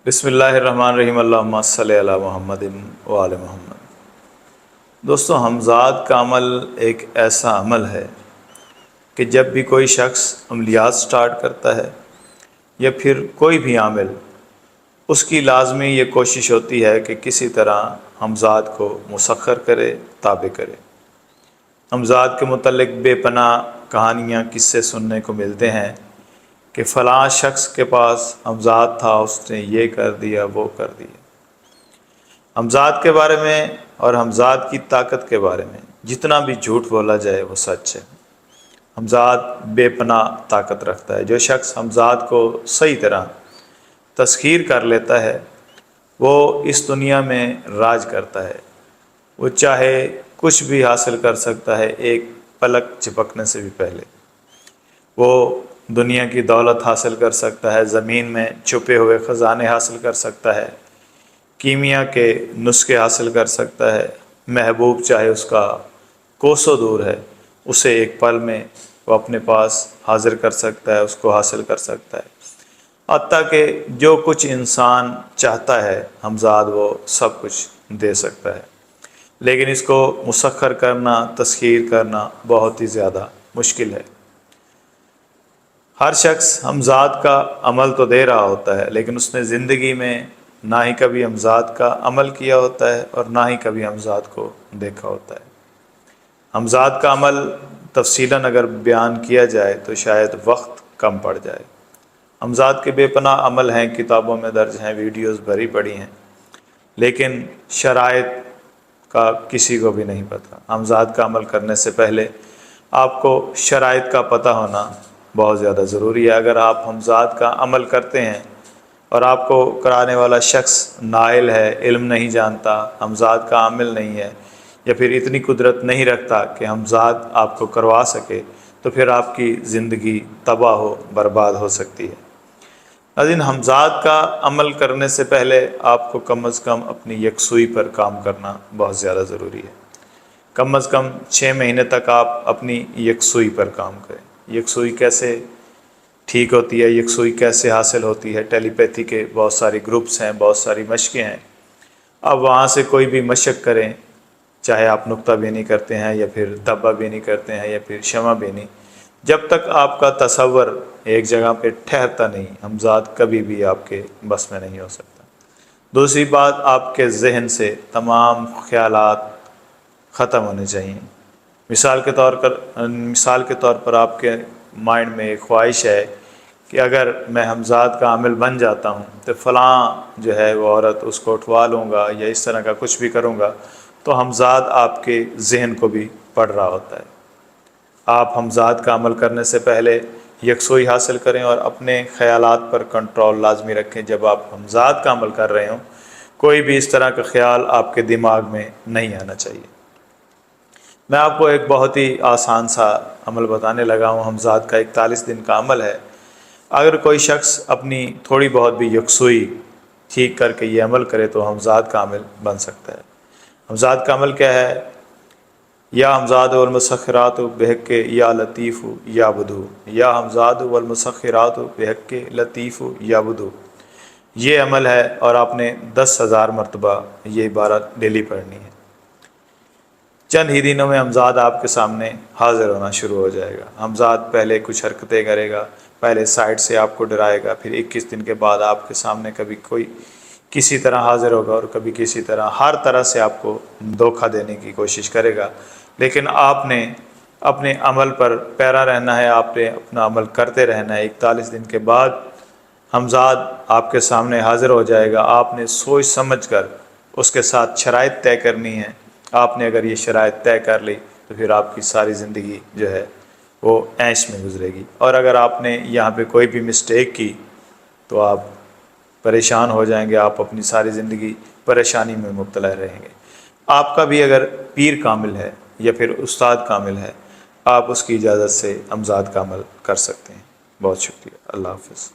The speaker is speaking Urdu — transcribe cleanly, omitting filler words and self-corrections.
بسم اللہ الرحمن الرحیم، اللہم صلی علی محمد و آل محمد۔ دوستو، ہمزاد کا عمل ایک ایسا عمل ہے کہ جب بھی کوئی شخص عملیات سٹارٹ کرتا ہے یا پھر کوئی بھی عامل، اس کی لازمی یہ کوشش ہوتی ہے کہ کسی طرح ہمزاد کو مسخر کرے، تابع کرے۔ ہمزاد کے متعلق بے پناہ کہانیاں، قصے سننے کو ملتے ہیں کہ فلاں شخص کے پاس ہمزاد تھا، اس نے یہ کر دیا، وہ کر دیا۔ ہمزاد کے بارے میں اور ہمزاد کی طاقت کے بارے میں جتنا بھی جھوٹ بولا جائے وہ سچ ہے۔ ہمزاد بے پناہ طاقت رکھتا ہے۔ جو شخص ہمزاد کو صحیح طرح تسخیر کر لیتا ہے وہ اس دنیا میں راج کرتا ہے۔ وہ چاہے کچھ بھی حاصل کر سکتا ہے ایک پلک جھپکنے سے بھی پہلے۔ وہ دنیا کی دولت حاصل کر سکتا ہے، زمین میں چھپے ہوئے خزانے حاصل کر سکتا ہے، کیمیا کے نسخے حاصل کر سکتا ہے۔ محبوب چاہے اس کا کوسوں دور ہے، اسے ایک پل میں وہ اپنے پاس حاضر کر سکتا ہے، اس کو حاصل کر سکتا ہے۔ حتیٰ کہ جو کچھ انسان چاہتا ہے ہمزاد وہ سب کچھ دے سکتا ہے، لیکن اس کو مسخر کرنا، تسخیر کرنا بہت ہی زیادہ مشکل ہے۔ ہر شخص ہمزاد کا عمل تو دے رہا ہوتا ہے، لیکن اس نے زندگی میں نہ ہی کبھی ہمزاد کا عمل کیا ہوتا ہے اور نہ ہی کبھی ہمزاد کو دیکھا ہوتا ہے۔ ہمزاد کا عمل تفصیلاً اگر بیان کیا جائے تو شاید وقت کم پڑ جائے۔ ہمزاد کے بے پناہ عمل ہیں، کتابوں میں درج ہیں، ویڈیوز بھری پڑی ہیں، لیکن شرائط کا کسی کو بھی نہیں پتہ۔ ہمزاد کا عمل کرنے سے پہلے آپ کو شرائط کا پتہ ہونا بہت زیادہ ضروری ہے۔ اگر آپ ہمزاد کا عمل کرتے ہیں اور آپ کو کرانے والا شخص نااہل ہے، علم نہیں جانتا، ہمزاد کا عامل نہیں ہے، یا پھر اتنی قدرت نہیں رکھتا کہ ہمزاد آپ کو کروا سکے، تو پھر آپ کی زندگی تباہ و برباد ہو سکتی ہے۔ ناظرین، ہمزاد کا عمل کرنے سے پہلے آپ کو کم از کم اپنی یکسوئی پر کام کرنا بہت زیادہ ضروری ہے۔ کم از کم 6 مہینے تک آپ اپنی یکسوئی پر کام کریں۔ یکسوئی کیسے ٹھیک ہوتی ہے، یکسوئی کیسے حاصل ہوتی ہے؟ ٹیلی پیتھی کے بہت ساری گروپس ہیں، بہت ساری مشقیں ہیں۔ اب وہاں سے کوئی بھی مشق کریں، چاہے آپ نقطہ بینی کرتے ہیں یا پھر دبا بینی کرتے ہیں یا پھر شمع بینی، جب تک آپ کا تصور ایک جگہ پہ ٹھہرتا نہیں، ہمزاد کبھی بھی آپ کے بس میں نہیں ہو سکتا۔ دوسری بات، آپ کے ذہن سے تمام خیالات ختم ہونے چاہیے۔ مثال کے طور پر آپ کے مائنڈ میں ایک خواہش ہے کہ اگر میں ہمزاد کا عامل بن جاتا ہوں تو فلاں جو ہے وہ عورت، اس کو اٹھوا لوں گا یا اس طرح کا کچھ بھی کروں گا، تو ہمزاد آپ کے ذہن کو بھی پڑھ رہا ہوتا ہے۔ آپ ہمزاد کا عمل کرنے سے پہلے یکسوئی حاصل کریں اور اپنے خیالات پر کنٹرول لازمی رکھیں۔ جب آپ ہمزاد کا عمل کر رہے ہوں، کوئی بھی اس طرح کا خیال آپ کے دماغ میں نہیں آنا چاہیے۔ میں آپ کو ایک بہت ہی آسان سا عمل بتانے لگا ہوں۔ ہمزاد کا 41 دن کا عمل ہے۔ اگر کوئی شخص اپنی تھوڑی بہت بھی یکسوئی ٹھیک کر کے یہ عمل کرے تو ہمزاد کا عمل بن سکتا ہے۔ ہمزاد کا عمل کیا ہے؟ یا ہمزاد والمسخرات بحق یا لطیف یا بدو، یا ہمزاد والمسخرات بحق لطیف یا بدو، یہ عمل ہے، اور آپ نے 10,000 مرتبہ یہ عبارت ڈیلی پڑھنی ہے۔ چند ہی دنوں میں ہمزاد آپ کے سامنے حاضر ہونا شروع ہو جائے گا۔ ہمزاد پہلے کچھ حرکتیں کرے گا، پہلے سائڈ سے آپ کو ڈرائے گا، پھر 21 دن کے بعد آپ کے سامنے کبھی کوئی کسی طرح حاضر ہوگا اور کبھی کسی طرح، ہر طرح سے آپ کو دھوکہ دینے کی کوشش کرے گا۔ لیکن آپ نے اپنے عمل پر پیرا رہنا ہے، آپ نے اپنا عمل کرتے رہنا ہے۔ 41 دن کے بعد ہمزاد آپ کے سامنے حاضر ہو جائے گا۔ آپ نے سوچ سمجھ کر اس کے ساتھ شرائط طے کرنی ہے۔ آپ نے اگر یہ شرائط طے کر لی تو پھر آپ کی ساری زندگی جو ہے وہ عیش میں گزرے گی، اور اگر آپ نے یہاں پہ کوئی بھی مسٹیک کی تو آپ پریشان ہو جائیں گے، آپ اپنی ساری زندگی پریشانی میں مبتلا رہیں گے۔ آپ کا بھی اگر پیر کامل ہے یا پھر استاد کامل ہے، آپ اس کی اجازت سے ہمزاد کا عمل کر سکتے ہیں۔ بہت شکریہ، اللہ حافظ۔